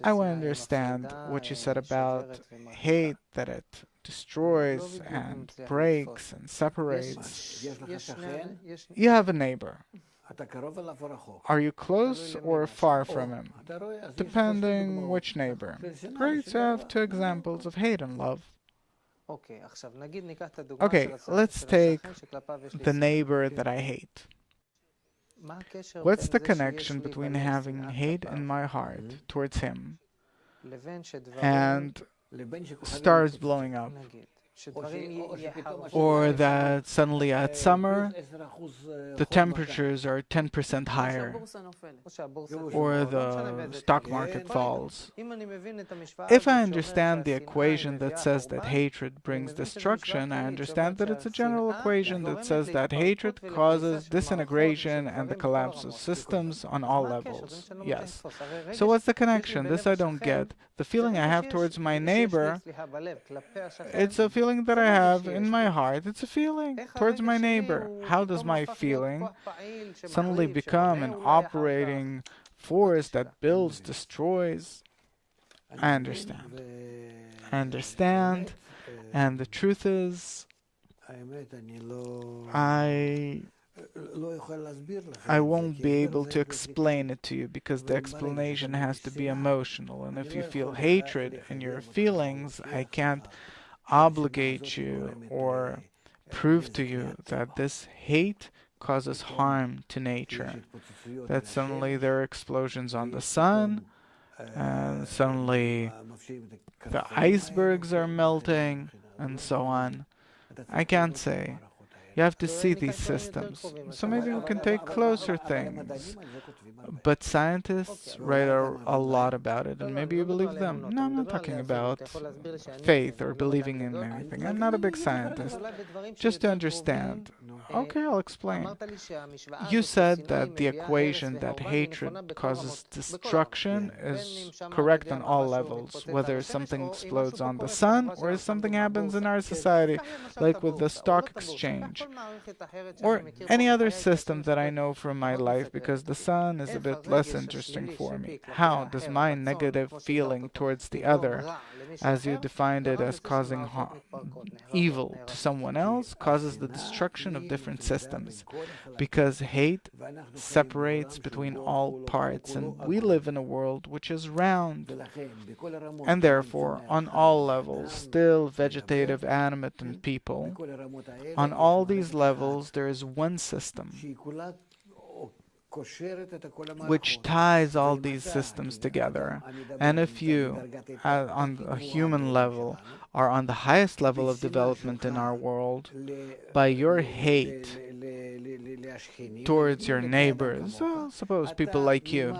I want to understand what you said about hate, that it destroys and breaks and separates. You have a neighbor. Are you close or far from him? Depending which neighbor. Great, so I have two examples of hate and love. Okay, let's take the neighbor that I hate. What's the connection between having hate in my heart towards him and stars blowing up? Or that suddenly at summer the temperatures are 10% higher, or the stock market falls. If I understand the equation that says that hatred brings destruction, I understand that it's a general equation that says that hatred causes disintegration and the collapse of systems on all levels. Yes. So what's the connection? This I don't get. The feeling I have towards my neighbor, it's a feeling that I have in my heart. It's a feeling towards my neighbor. How does my feeling suddenly become an operating force that builds, destroys? I understand. I understand. And the truth is, I I won't be able to explain it to you because the explanation has to be emotional. And if you feel hatred in your feelings, I can't obligate you or prove to you that this hate causes harm to nature. That suddenly there are explosions on the sun, and suddenly the icebergs are melting, and so on. I can't say. You have to see these systems. So maybe we can take closer things. But scientists write a lot about it, and maybe you believe them. No, I'm not talking about faith or believing in anything. I'm not a big scientist. Just to understand. Okay, I'll explain. You said that the equation that hatred causes destruction is correct on all levels, whether something explodes on the sun or if something happens in our society, like with the stock exchange, or any other system that I know from my life, because the sun is a bit less interesting for me. How does my negative feeling towards the other, as you defined it as causing evil to someone else, causes the destruction of different systems? Because hate separates between all parts, and we live in a world which is round, and therefore, on all levels, still vegetative, animate, and people, on all these levels, there is one system which ties all these systems together. And if you, on a human level, are on the highest level of development in our world, by your hate towards your neighbors, well, suppose people like you,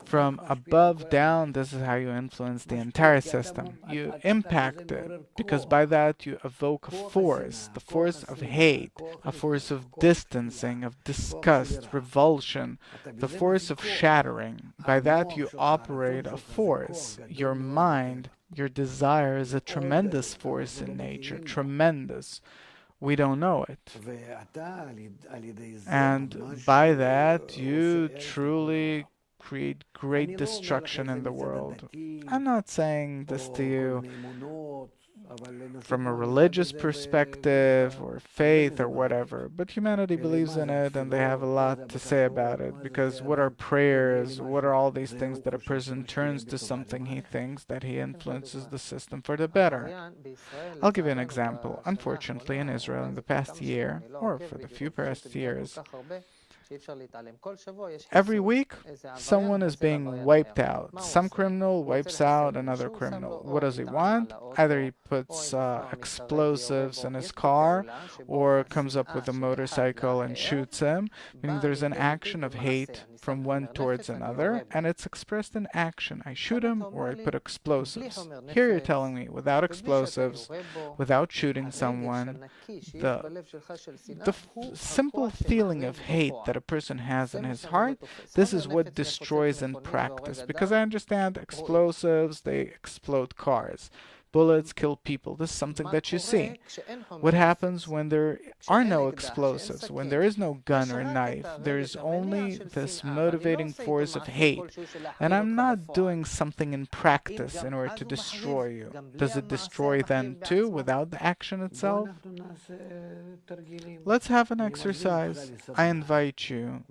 from above down, this is how you influence the entire system. You impact it, because by that you evoke a force, the force of hate, a force of distancing, of disgust, revulsion, the force of shattering. By that you operate a force. Your mind, your desire is a tremendous force in nature, tremendous. We don't know it. And by that, you truly create great destruction in the world. I'm not saying this to you from a religious perspective or faith or whatever, but humanity believes in it and they have a lot to say about it, because what are prayers? What are all these things that a person turns to something he thinks that he influences the system for the better? I'll give you an example. Unfortunately, in Israel in the past year, or for the few past years, every week, someone is being wiped out. Some criminal wipes out another criminal. What does he want? Either he puts explosives in his car or comes up with a motorcycle and shoots him, meaning there's an action of hate from one towards another, and it's expressed in action. I shoot him or I put explosives. Here you're telling me, without explosives, without shooting someone, the simple feeling of hate that a person has in his heart, this is what destroys in practice. Because I understand explosives, they explode cars. Bullets kill people. This is something that you see. What happens when there are no explosives, when there is no gun or knife? There's only this motivating force of hate. And I'm not doing something in practice in order to destroy you. Does it destroy them too without the action itself? Let's have an exercise. I invite you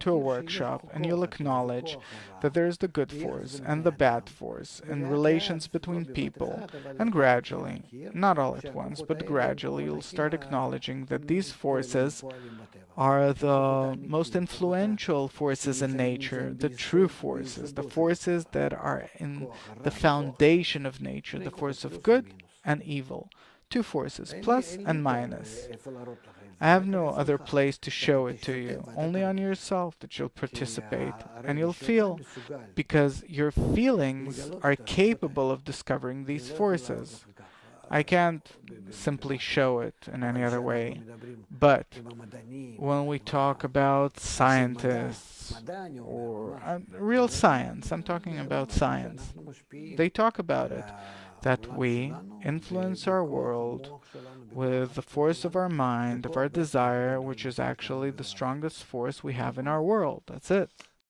to a workshop and you'll acknowledge that there is the good force and the bad force in relations between people, and gradually, not all at once, but gradually you'll start acknowledging that these forces are the most influential forces in nature, the true forces, the forces that are in the foundation of nature, the force of good and evil. Two forces, plus and minus. I have no other place to show it to you, only on yourself that you'll participate, and you'll feel, because your feelings are capable of discovering these forces. I can't simply show it in any other way, but when we talk about scientists, or real science, I'm talking about science, they talk about it, that we influence our world with the force of our mind, of our desire, which is actually the strongest force we have in our world. That's it.